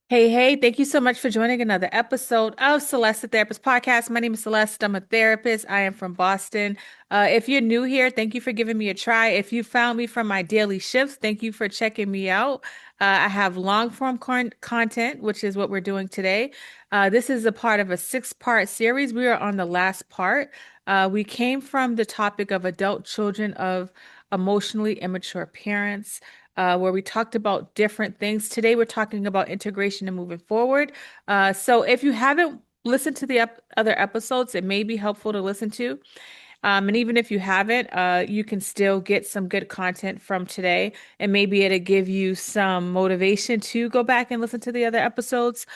Hey, hey, thank you so much for joining another episode of Celeste, the Therapist Podcast. My name is Celeste. I'm a therapist. I am from Boston. If you're new here, thank you for giving me a try. If you found me from my daily shifts, thank you for checking me out. I have long form content, which is what we're doing today. This is a part of a six-part series. We are on the last part. We came from the topic of adult children of emotionally immature parents where we talked about different things. Today, we're talking about integration and moving forward. So, if you haven't listened to the other episodes, it may be helpful to listen to. And even if you haven't, you can still get some good content from today, and maybe it'll give you some motivation to go back and listen to the other episodes.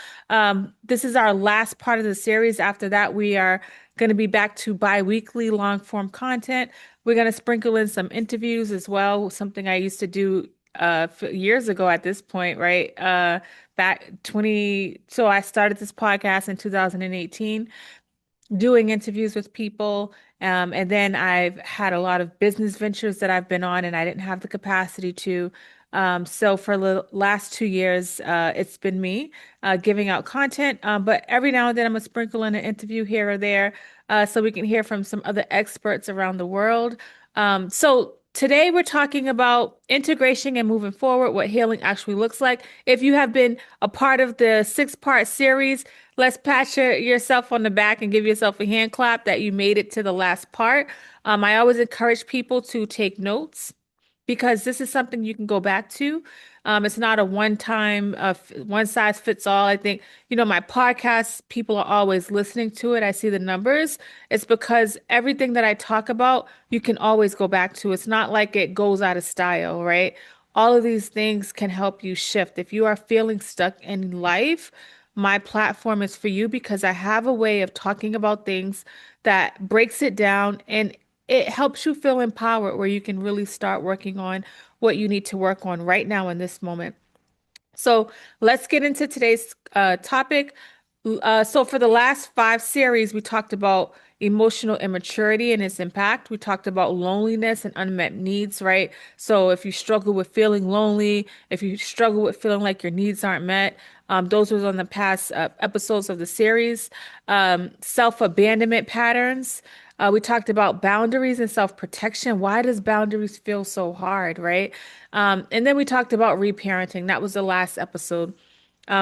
This is our last part of the series. After that, we are going to be back to bi-weekly long form content. We're going to sprinkle in some interviews as well, something I used to do years ago at this point, right? Back 20, so I started this podcast in 2018 doing interviews with people. And then I've had a lot of business ventures that I've been on, and I didn't have the capacity to. So for the last 2 years, it's been me giving out content. But every now and then, I'm gonna sprinkle in an interview here or there, so we can hear from some other experts around the world. So today we're talking about integration and moving forward, what healing actually looks like. If you have been a part of the six-part series, let's pat yourself on the back and give yourself a hand clap that you made it to the last part. I always encourage people to take notes because this is something you can go back to. It's not a one-time, one size fits all. I think, my podcast, people are always listening to it. I see the numbers. It's because everything that I talk about, you can always go back to. It's not like it goes out of style, right? All of these things can help you shift. If you are feeling stuck in life, my platform is for you because I have a way of talking about things that breaks it down and it helps you feel empowered where you can really start working on what you need to work on right now in this moment. So let's get into today's topic. So for the last five series, we talked about emotional immaturity and its impact. We talked about loneliness and unmet needs, right? So if you struggle with feeling lonely, if you struggle with feeling like your needs aren't met, those was on the past episodes of the series. Self-abandonment patterns. We talked about boundaries and self-protection. Why does boundaries feel so hard, right? And then we talked about reparenting. That was the last episode.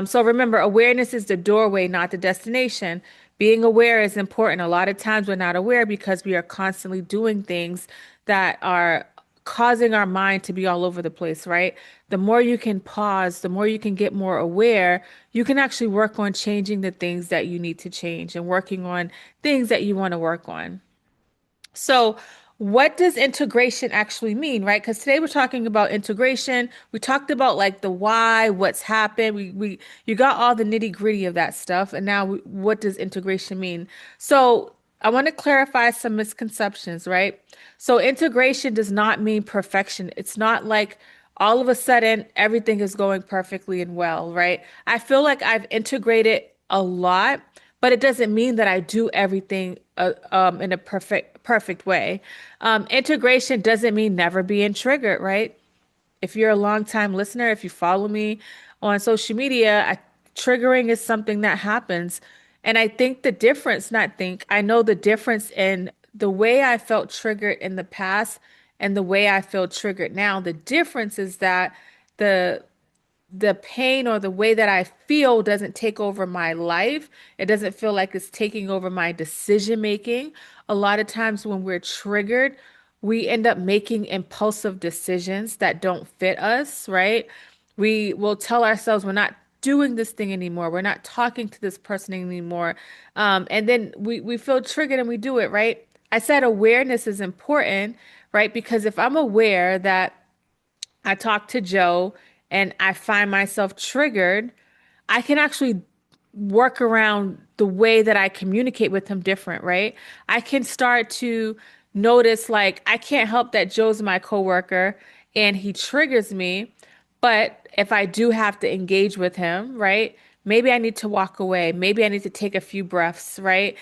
So remember, awareness is the doorway, not the destination. Being aware is important. A lot of times we're not aware because we are constantly doing things that are causing our mind to be all over the place, right? The more you can pause, the more you can get more aware, you can actually work on changing the things that you need to change and working on things that you want to work on. So, what does integration actually mean, right? Because today we're talking about integration. We talked about like the why, what's happened. You got all the nitty-gritty of that stuff, and now what does integration mean? So, I want to clarify some misconceptions, right? So, integration does not mean perfection. It's not like all of a sudden everything is going perfectly and well, right? I feel like I've integrated a lot, but it doesn't mean that I do everything in a perfect way. Integration doesn't mean never being triggered, right? If you're a long time listener, if you follow me on social media, triggering is something that happens. And I think the difference, not think, I know the difference in the way I felt triggered in the past and the way I feel triggered now. The difference is that the the pain or the way that I feel doesn't take over my life. It doesn't feel like it's taking over my decision making. A lot of times when we're triggered, we end up making impulsive decisions that don't fit us, right? We will tell ourselves we're not doing this thing anymore. We're not talking to this person anymore. And then we feel triggered and we do it, right? I said awareness is important, right? Because if I'm aware that I talk to Joe and I find myself triggered, I can actually work around the way that I communicate with him different, right? I can start to notice like I can't help that Joe's my coworker and he triggers me, but if I do have to engage with him, right? Maybe I need to walk away. Maybe I need to take a few breaths, right?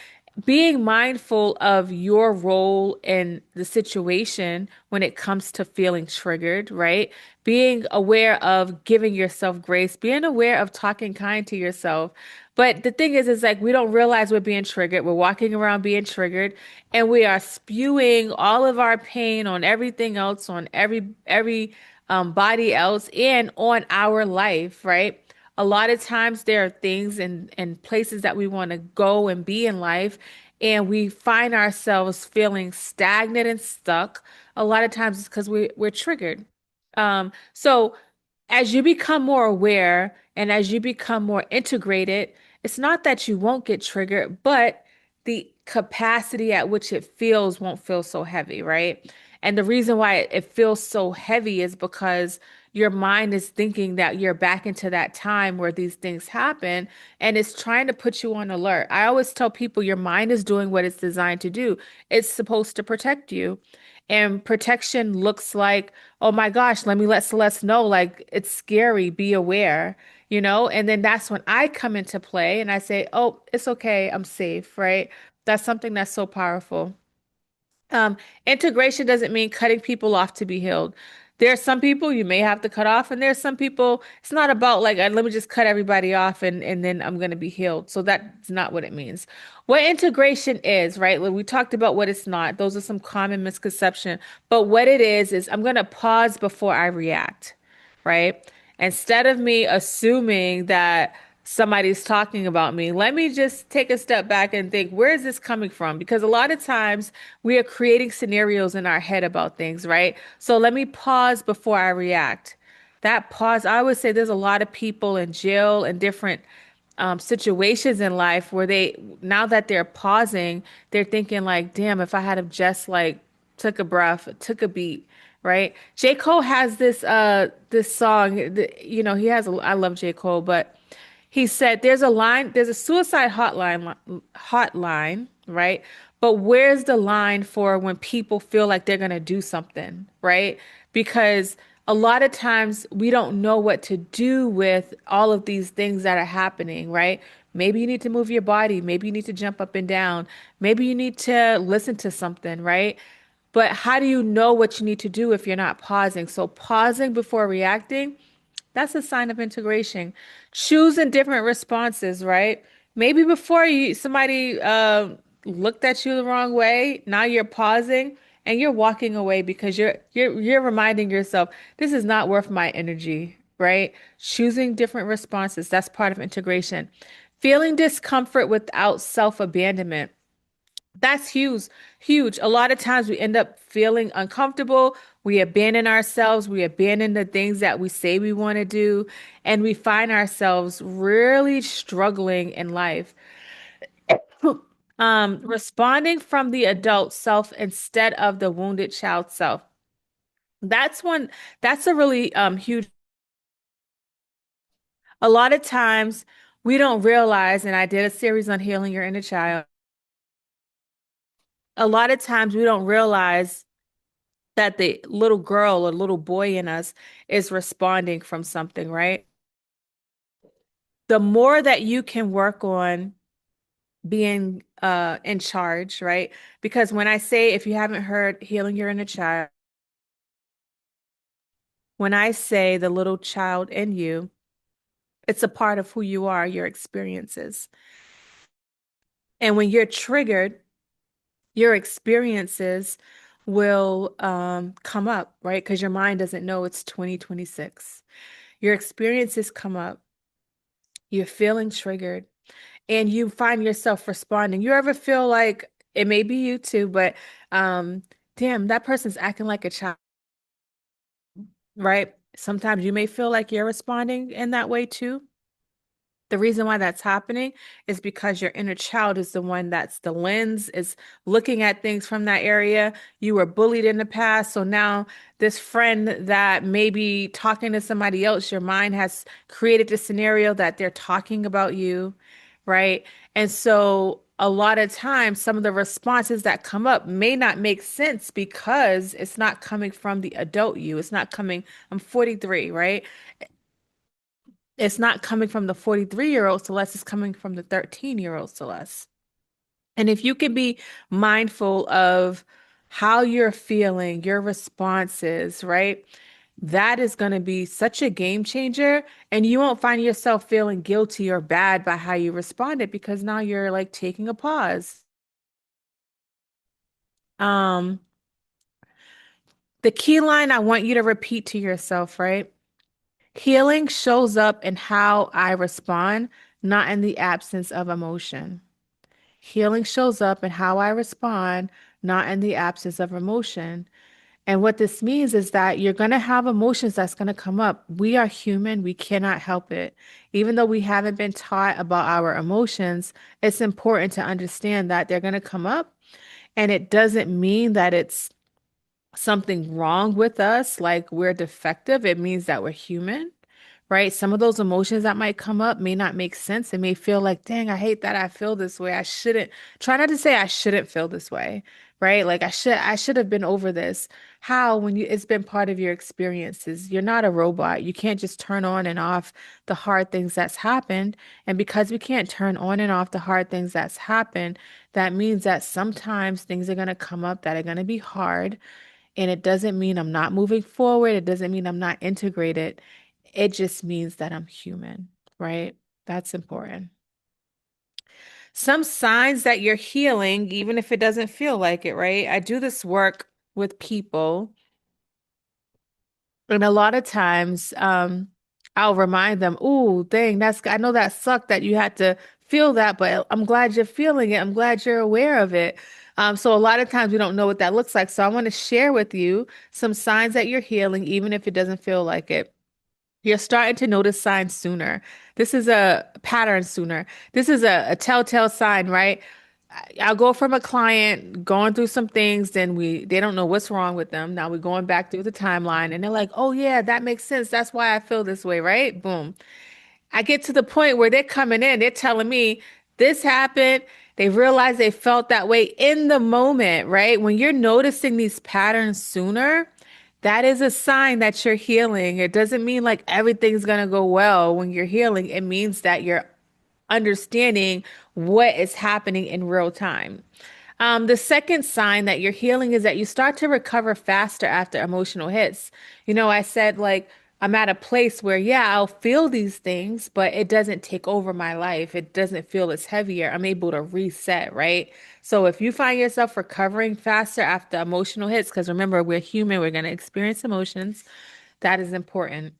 being mindful of your role in the situation when it comes to feeling triggered, right? Being aware of giving yourself grace, being aware of talking kind to yourself. But the thing is like we don't realize we're being triggered. We're walking around being triggered, and we are spewing all of our pain on everything else, on every body else, and on our life, right? A lot of times there are things and places that we want to go and be in life, and we find ourselves feeling stagnant and stuck. A lot of times it's because we're triggered. So as you become more aware and as you become more integrated, it's not that you won't get triggered, but the capacity at which it feels won't feel so heavy, right? And the reason why it feels so heavy is because your mind is thinking that you're back into that time where these things happen, and it's trying to put you on alert. I always tell people your mind is doing what it's designed to do. It's supposed to protect you. And protection looks like, oh my gosh, let me let Celeste know, like it's scary, be aware, And then that's when I come into play and I say, oh, it's okay, I'm safe, right? That's something that's so powerful. Um, Integration doesn't mean cutting people off to be healed. There are some people you may have to cut off, and there's some people it's not about like let me just cut everybody off and then I'm going to be healed. So that's not what it means. What integration is, right? Like we talked about what it's not. Those are some common misconception. But what it is I'm going to pause before I react, right? Instead of me assuming that somebody's talking about me, let me just take a step back and think, where is this coming from? Because a lot of times we are creating scenarios in our head about things, right? So let me pause before I react. That pause, I would say there's a lot of people in jail and different situations in life where now that they're pausing, they're thinking like, damn, if I had have just like took a breath, took a beat, right? J. Cole has this song, he has I love J. Cole, but he said there's a suicide hotline, right? But where's the line for when people feel like they're gonna do something, right? Because a lot of times we don't know what to do with all of these things that are happening, right? Maybe you need to move your body, maybe you need to jump up and down, maybe you need to listen to something, right? But how do you know what you need to do if you're not pausing? So pausing before reacting, that's a sign of integration. Choosing different responses, right? Maybe before you somebody looked at you the wrong way, now you're pausing and you're walking away because you're reminding yourself this is not worth my energy, right? Choosing different responses, that's part of integration. Feeling discomfort without self-abandonment. That's huge, huge. A lot of times we end up feeling uncomfortable. We abandon ourselves. We abandon the things that we say we want to do, and we find ourselves really struggling in life. Responding from the adult self instead of the wounded child self. That's one, that's a really huge. A lot of times we don't realize, and I did a series on healing your inner child. A lot of times we don't realize that the little girl or little boy in us is responding from something, right? The more that you can work on being in charge, right? Because when I say if you haven't heard healing your inner child, when I say the little child in you, it's a part of who you are, your experiences. And when you're triggered, your experiences will come up, right? Because your mind doesn't know it's 2026. Your experiences come up. You're feeling triggered and you find yourself responding. You ever feel like it may be you too, but um, damn, that person's acting like a child, right? Sometimes you may feel like you're responding in that way too. The reason why that's happening is because your inner child is the one that's the lens, is looking at things from that area. You were bullied in the past, so now this friend that may be talking to somebody else, your mind has created the scenario that they're talking about you, right? And so a lot of times, some of the responses that come up may not make sense because it's not coming from the adult you. It's not coming, I'm 43, right? It's not coming from the 43-year-old Celeste, it's coming from the 13-year-old Celeste. And if you can be mindful of how you're feeling, your responses, right? That is going to be such a game changer. And you won't find yourself feeling guilty or bad by how you responded because now you're like taking a pause. Um, the key line I want you to repeat to yourself, right? Healing shows up in how I respond, not in the absence of emotion. Healing shows up in how I respond, not in the absence of emotion. And what this means is that you're going to have emotions that's going to come up. We are human, we cannot help it. Even though we haven't been taught about our emotions, it's important to understand that they're going to come up. And it doesn't mean that it's something wrong with us, like we're defective. It means that we're human, right? Some of those emotions that might come up may not make sense. It may feel like, dang, I hate that I feel this way. I shouldn't try not to say I shouldn't feel this way, right? Like I should have been over this. How when you it's been part of your experiences. You're not a robot. You can't just turn on and off the hard things that's happened. And because we can't turn on and off the hard things that's happened, that means that sometimes things are going to come up that are going to be hard. And it doesn't mean I'm not moving forward. It doesn't mean I'm not integrated. It just means that I'm human, right? That's important. Some signs that you're healing, even if it doesn't feel like it, right? I do this work with people, and a lot of times, I'll remind them, "Ooh, dang, I know that sucked that you had to feel that, but I'm glad you're feeling it. I'm glad you're aware of it." So a lot of times we don't know what that looks like. So I want to share with you some signs that you're healing, even if it doesn't feel like it. You're starting to notice signs sooner. This is a pattern sooner. This is a telltale sign, right? I'll go from a client going through some things, then they don't know what's wrong with them. Now we're going back through the timeline and they're like, oh yeah, that makes sense. That's why I feel this way, right? Boom. I get to the point where they're coming in, they're telling me this happened. They realize they felt that way in the moment, right? When you're noticing these patterns sooner, that is a sign that you're healing. It doesn't mean like everything's going to go well when you're healing. It means that you're understanding what is happening in real time. The second sign that you're healing is that you start to recover faster after emotional hits. I said like I'm at a place where, yeah, I'll feel these things, but it doesn't take over my life. It doesn't feel as heavier. I'm able to reset, right? So if you find yourself recovering faster after emotional hits, because remember, we're human, we're going to experience emotions, that is important.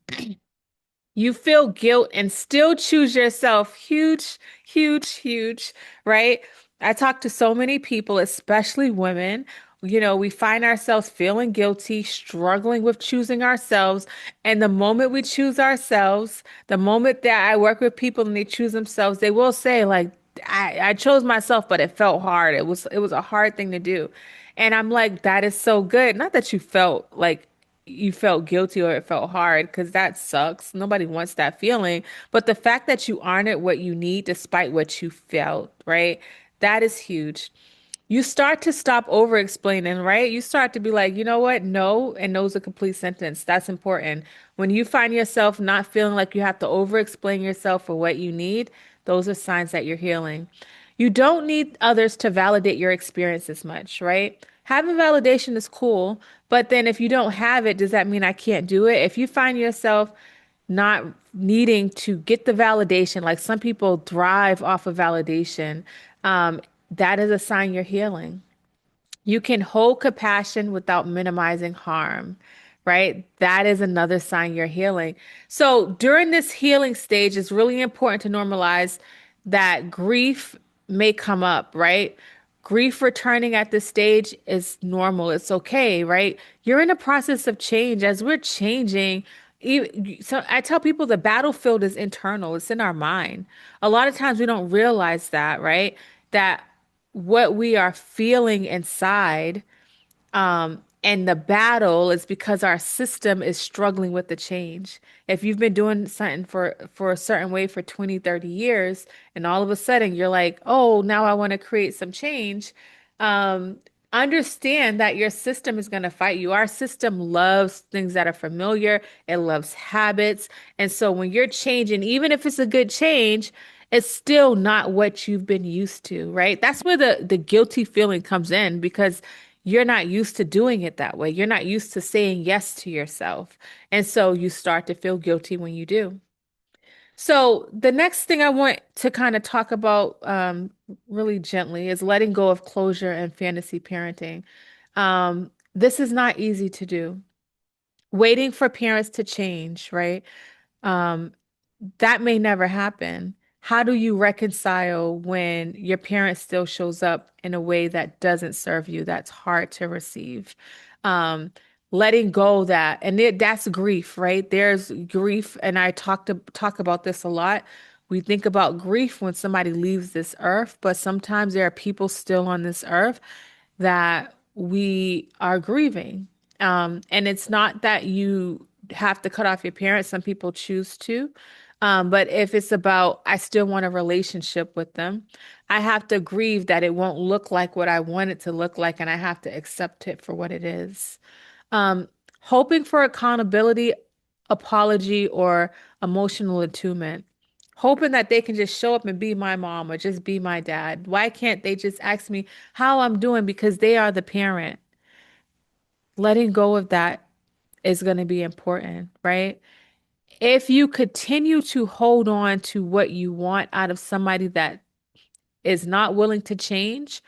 You feel guilt and still choose yourself. Huge, huge, huge, right? I talk to so many people, especially women. We find ourselves feeling guilty, struggling with choosing ourselves. And the moment we choose ourselves, the moment that I work with people and they choose themselves, they will say, like, I chose myself, but it felt hard. It was a hard thing to do. And I'm like, that is so good. Not that you felt guilty or it felt hard because that sucks. Nobody wants that feeling. But the fact that you honored what you need despite what you felt, right? That is huge. You start to stop over explaining, right? You start to be like, you know what? No, and no's a complete sentence. That's important. When you find yourself not feeling like you have to over explain yourself for what you need, those are signs that you're healing. You don't need others to validate your experience as much, right? Having validation is cool, but then if you don't have it, does that mean I can't do it? If you find yourself not needing to get the validation, like some people thrive off of validation, that is a sign you're healing. You can hold compassion without minimizing harm, right? That is another sign you're healing. So during this healing stage, it's really important to normalize that grief may come up, right? Grief returning at this stage is normal. It's okay, right? You're in a process of change. As we're changing, so I tell people the battlefield is internal. It's in our mind. A lot of times we don't realize that, right? That what we are feeling inside and the battle is because our system is struggling with the change. If you've been doing something for a certain way for 20, 30 years, and all of a sudden you're like, oh, now I want to create some change, um, understand that your system is going to fight you. Our system loves things that are familiar. It loves habits. And so when you're changing, even if it's a good change, it's still not what you've been used to, right? That's where the guilty feeling comes in because you're not used to doing it that way. You're not used to saying yes to yourself. And so you start to feel guilty when you do. So the next thing I want to kind of talk about really gently is letting go of closure and fantasy parenting. This is not easy to do. Waiting for parents to change, right? Um, that may never happen. How do you reconcile when your parent still shows up in a way that doesn't serve you, that's hard to receive? Um, Letting go that, and that's grief, right? There's grief, and I talk about this a lot. We think about grief when somebody leaves this earth, but sometimes there are people still on this earth that we are grieving. And it's not that you have to cut off your parents. Some people choose to. But if it's about, I still want a relationship with them, I have to grieve that it won't look like what I want it to look like, and I have to accept it for what it is. Um, Hoping for accountability, apology, or emotional attunement. Hoping that they can just show up and be my mom or just be my dad. Why can't they just ask me how I'm doing because they are the parent? Letting go of that is going to be important, right? If you continue to hold on to what you want out of somebody that is not willing to change,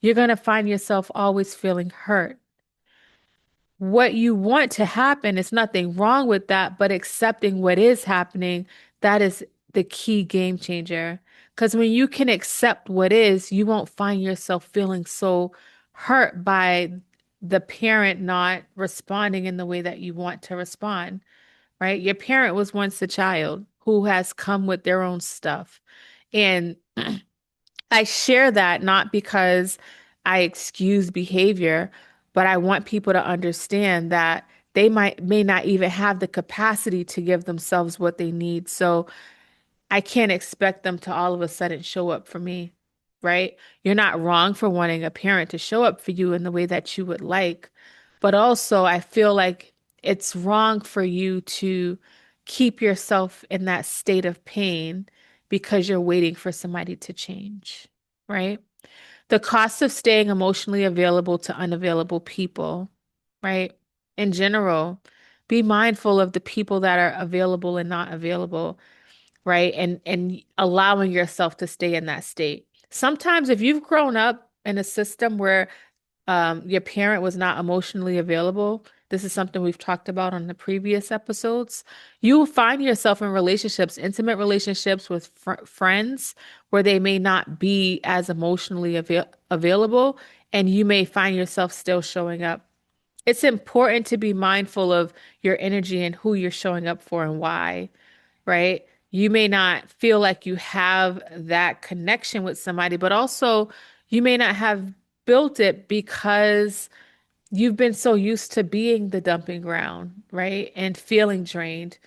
you're going to find yourself always feeling hurt. What you want to happen is nothing wrong with that, but accepting what is happening, that is the key game changer. Because when you can accept what is, you won't find yourself feeling so hurt by the parent not responding in the way that you want to respond, right? Your parent was once a child who has come with their own stuff. And I share that not because I excuse behavior, but I want people to understand that they may not even have the capacity to give themselves what they need. So I can't expect them to all of a sudden show up for me, right? You're not wrong for wanting a parent to show up for you in the way that you would like, but also I feel like it's wrong for you to keep yourself in that state of pain because you're waiting for somebody to change, right? The cost of staying emotionally available to unavailable people, right? In general, be mindful of the people that are available and not available, right? And allowing yourself to stay in that state. Sometimes if you've grown up in a system where your parent was not emotionally available, this is something we've talked about on the previous episodes. You will find yourself in relationships, intimate relationships with friends where they may not be as emotionally available, and you may find yourself still showing up. It's important to be mindful of your energy and who you're showing up for and why, right? You may not feel like you have that connection with somebody, but also you may not have built it because you've been so used to being the dumping ground, right? And feeling drained.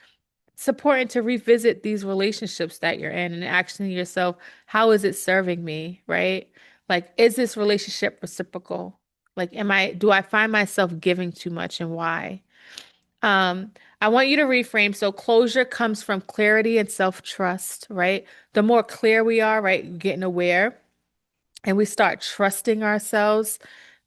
It's important to revisit these relationships that you're in and asking yourself, how is it serving me, right? Like, is this relationship reciprocal? Like, do I find myself giving too much and why? Um, I want you to reframe. So closure comes from clarity and self-trust, right? The more clear we are, right, getting aware and we start trusting ourselves,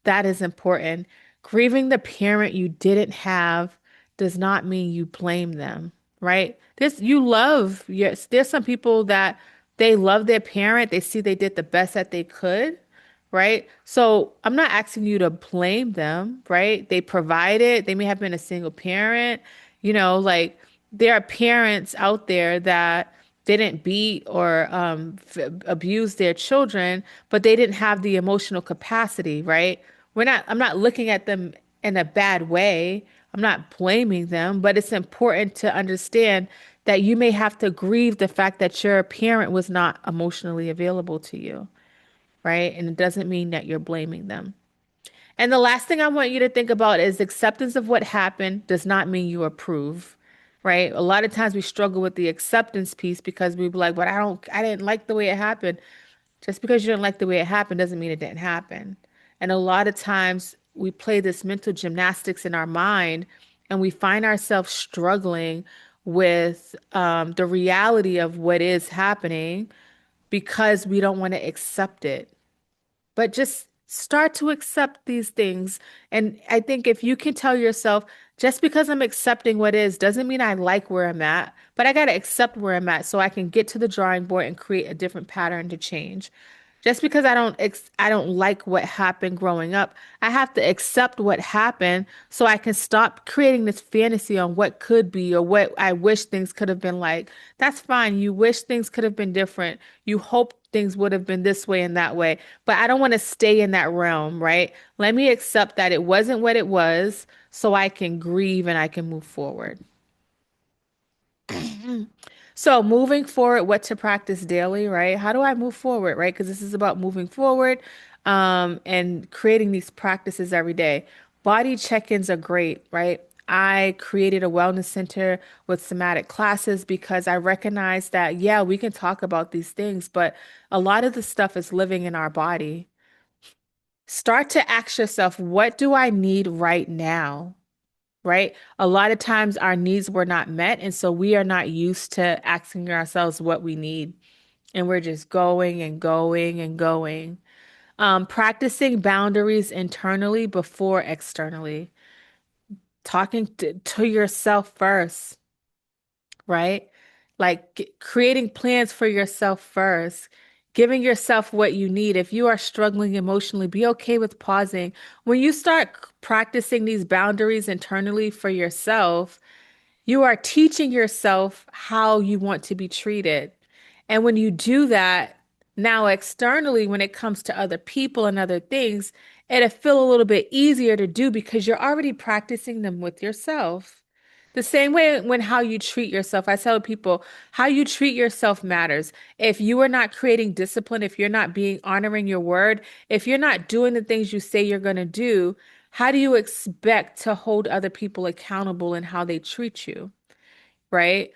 that is important. Grieving the parent you didn't have does not mean you blame them, right? Yes, there's some people that they love their parent, they see they did the best that they could, right? So I'm not asking you to blame them, right? They provided, they may have been a single parent, like there are parents out there that didn't beat or abuse their children, but they didn't have the emotional capacity, right? I'm not looking at them in a bad way. I'm not blaming them, but it's important to understand that you may have to grieve the fact that your parent was not emotionally available to you, right? And it doesn't mean that you're blaming them. And the last thing I want you to think about is acceptance of what happened does not mean you approve, right? A lot of times we struggle with the acceptance piece because we be like, but I didn't like the way it happened. Just because you didn't like the way it happened doesn't mean it didn't happen. And a lot of times we play this mental gymnastics in our mind and we find ourselves struggling with the reality of what is happening. because we don't want to accept it. But just start to accept these things. And I think if you can tell yourself, just because I'm accepting what is doesn't mean I like where I'm at, but I got to accept where I'm at so I can get to the drawing board and create a different pattern to change. Just because I don't like what happened growing up, I have to accept what happened so I can stop creating this fantasy on what could be or what I wish things could have been like. That's fine. You wish things could have been different. You hope things would have been this way and that way, but I don't want to stay in that realm, right? Let me accept that it wasn't what it was so I can grieve and I can move forward. So, moving forward, what to practice daily, right? How do I move forward, right? Because this is about moving forward, and creating these practices every day. Body check-ins are great, right? I created a wellness center with somatic classes because I recognize that, yeah, we can talk about these things, but a lot of the stuff is living in our body. Start to ask yourself, what do I need right now? Right? A lot of times our needs were not met, and so we are not used to asking ourselves what we need, and we're just going and going and going. Practicing boundaries internally before externally, talking to yourself first, right? Like creating plans for yourself first, giving yourself what you need. If you are struggling emotionally, be okay with pausing. When you start practicing these boundaries internally for yourself, you are teaching yourself how you want to be treated. And when you do that, now externally, when it comes to other people and other things, it'll feel a little bit easier to do because you're already practicing them with yourself. The same way when how you treat yourself, I tell people how you treat yourself matters. If you are not creating discipline, if you're not being honoring your word, if you're not doing the things you say you're going to do, how do you expect to hold other people accountable in how they treat you? Right?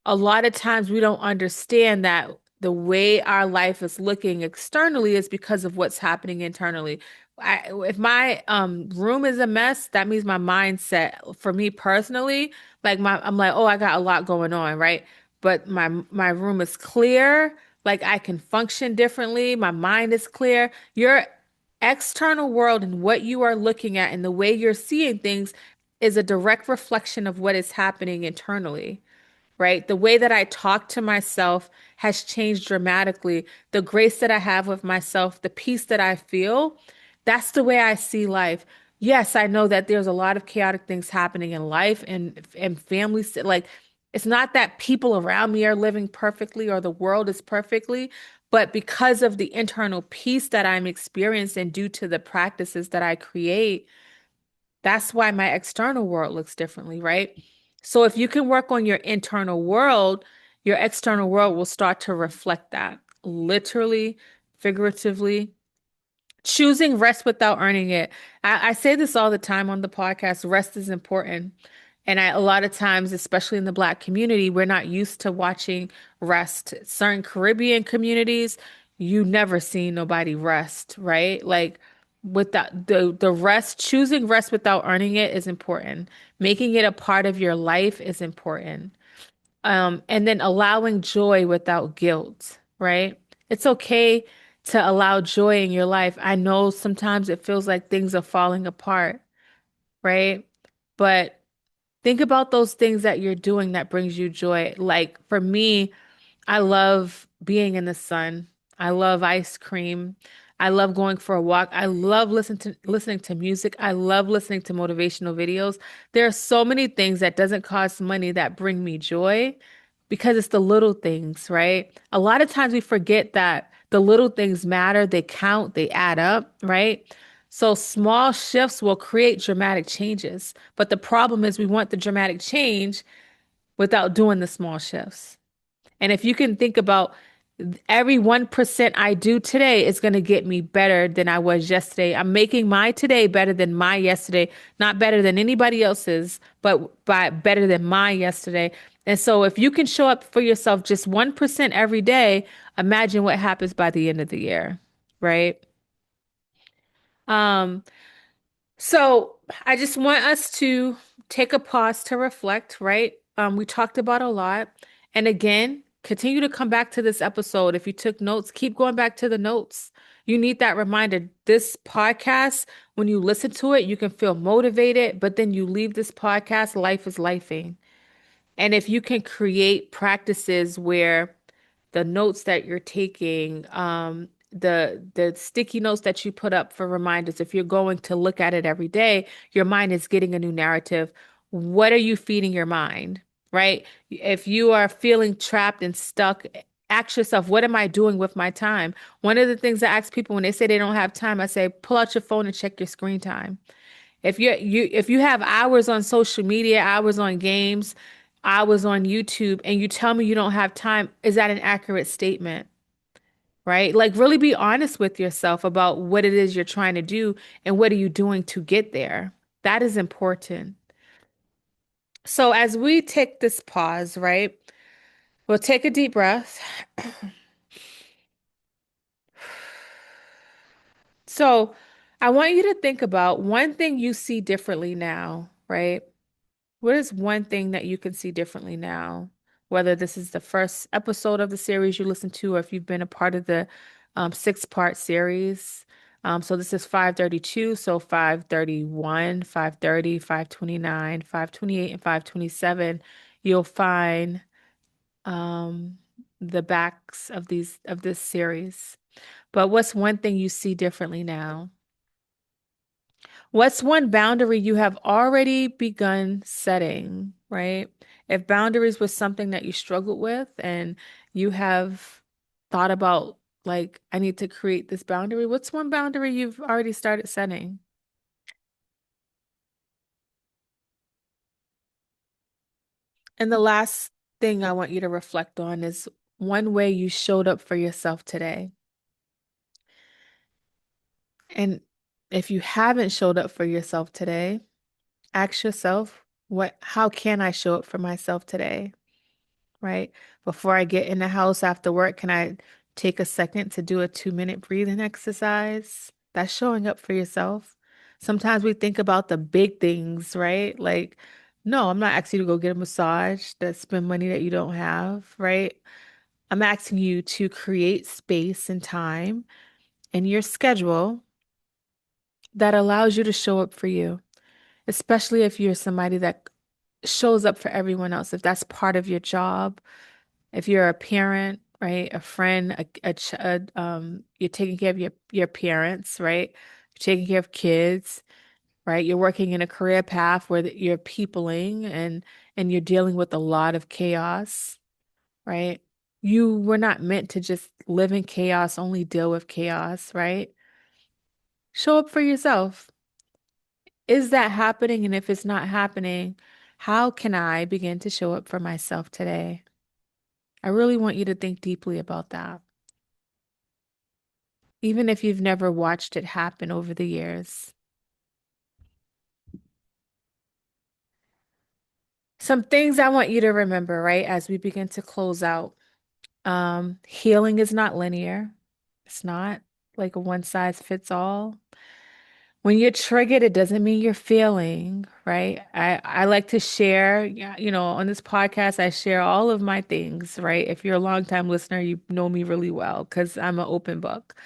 A lot of times we don't understand that the way our life is looking externally is because of what's happening internally. If my room is a mess, that means my mindset for me personally, like I'm like, oh, I got a lot going on, right? But my room is clear, like I can function differently, my mind is clear. Your external world and what you are looking at and the way you're seeing things is a direct reflection of what is happening internally, right? The way that I talk to myself has changed dramatically. The grace that I have with myself, the peace that I feel, that's the way I see life. Yes, I know that there's a lot of chaotic things happening in life and families. Like, it's not that people around me are living perfectly or the world is perfectly, but because of the internal peace that I'm experiencing due to the practices that I create, that's why my external world looks differently, right? So if you can work on your internal world, your external world will start to reflect that literally, figuratively. Choosing rest without earning it. I say this all the time on the podcast. Rest is important. And a lot of times, especially in the Black community, we're not used to watching rest. Certain Caribbean communities, you never see nobody rest, right? Like without the rest, choosing rest without earning it is important. Making it a part of your life is important. And then allowing joy without guilt, right? It's okay to allow joy in your life. I know sometimes it feels like things are falling apart, right? But think about those things that you're doing that brings you joy. Like for me, I love being in the sun. I love ice cream. I love going for a walk. I love listening to music. I love listening to motivational videos. There are so many things that doesn't cost money that bring me joy because it's the little things, right? A lot of times we forget that the little things matter, they count, they add up, right? So small shifts will create dramatic changes. But the problem is we want the dramatic change without doing the small shifts. And if you can think about every 1% I do today is going to get me better than I was yesterday. I'm making my today better than my yesterday, not better than anybody else's, but by better than my yesterday. And so if you can show up for yourself just 1% every day, imagine what happens by the end of the year, right? Um, so I just want us to take a pause to reflect, right? We talked about a lot. And again, Continue to come back to this episode. If you took notes, keep going back to the notes. You need that reminder. This podcast, when you listen to it, you can feel motivated, but then you leave this podcast, life is lifing. And if you can create practices where the notes that you're taking, the sticky notes that you put up for reminders, if you're going to look at it every day, your mind is getting a new narrative. What are you feeding your mind, right? If you are feeling trapped and stuck, ask yourself, what am I doing with my time? One of the things I ask people when they say they don't have time, I say, pull out your phone and check your screen time. If you have hours on social media, hours on games, hours on YouTube, and you tell me you don't have time, is that an accurate statement? Right? Like really be honest with yourself about what it is you're trying to do and what are you doing to get there. That is important. So as we take this pause, right? We'll take a deep breath. So I want you to think about one thing you see differently now, right? What is one thing that you can see differently now? Whether this is the first episode of the series you listen to, or if you've been a part of the six-part series. So this is 532, so 531, 530, 529, 528, and 527. You'll find um, the backs of this series. But what's one thing you see differently now? What's one boundary you have already begun setting, right? If boundaries was something that you struggled with and you have thought about, like, I need to create this boundary, what's one boundary you've already started setting? And the last thing I want you to reflect on is one way you showed up for yourself today. And if you haven't showed up for yourself today, ask yourself, how can I show up for myself today? Right? Before I get in the house after work, can I take a second to do a 2-minute breathing exercise? That's showing up for yourself. Sometimes we think about the big things, right? Like, no, I'm not asking you to go get a massage, to spend money that you don't have, right? I'm asking you to create space and time in your schedule that allows you to show up for you, especially if you're somebody that shows up for everyone else, if that's part of your job. If you're a parent, right, a friend, you're taking care of your parents, right? You're taking care of kids, right? You're working in a career path where you're peopling and you're dealing with a lot of chaos, right? You were not meant to just live in chaos, only deal with chaos, right? Show up for yourself. Is that happening? And if it's not happening, how can I begin to show up for myself today? I really want you to think deeply about that. Even if you've never watched it happen over the years. Some things I want you to remember, right, as we begin to close out. Healing is not linear. It's not like a one size fits all. When you're triggered, it doesn't mean you're failing, right? I like to share, yeah, on this podcast, I share all of my things, right? If you're a longtime listener, you know me really well because I'm an open book.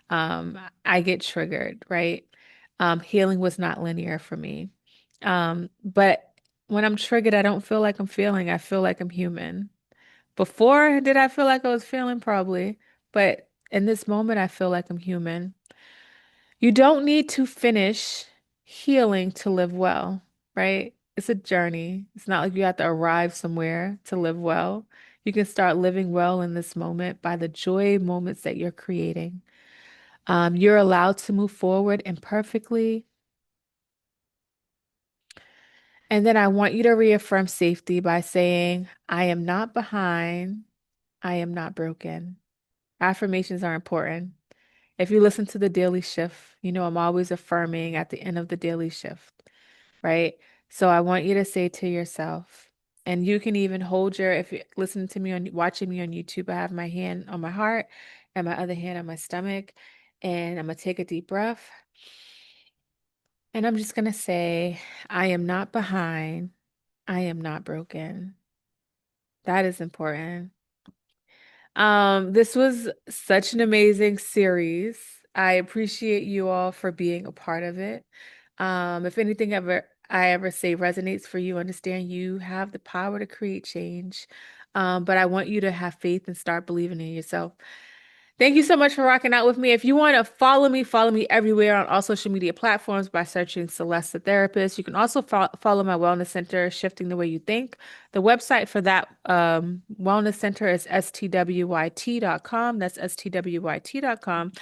I get triggered, right? Healing was not linear for me. But when I'm triggered, I don't feel like I'm feeling. I feel like I'm human. Before, did I feel like I was feeling? Probably. But in this moment, I feel like I'm human. You don't need to finish healing to live well, right? It's a journey. It's not like you have to arrive somewhere to live well. You can start living well in this moment by the joy moments that you're creating. You're allowed to move forward imperfectly. And then I want you to reaffirm safety by saying, I am not behind. I am not broken. Affirmations are important. If you listen to the daily shift, I'm always affirming at the end of the daily shift, right? So I want you to say to yourself, and you can even hold if you're listening to me watching me on YouTube, I have my hand on my heart and my other hand on my stomach, and I'm going to take a deep breath. And I'm just going to say, I am not behind. I am not broken. That is important. This was such an amazing series. I appreciate you all for being a part of it. If anything I ever say resonates for you, understand you have the power to create change. But I want you to have faith and start believing in yourself. Thank you so much for rocking out with me. If you want to follow me everywhere on all social media platforms by searching Celeste the Therapist. You can also follow my wellness center, Shifting the Way You Think. The website for that wellness center is stwyt.com. That's stwyt.com.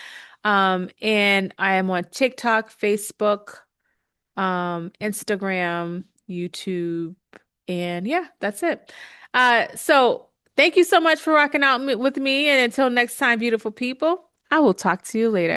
And I am on TikTok, Facebook, Instagram, YouTube, and yeah, that's it. So thank you so much for rocking out with me. And until next time, beautiful people, I will talk to you later.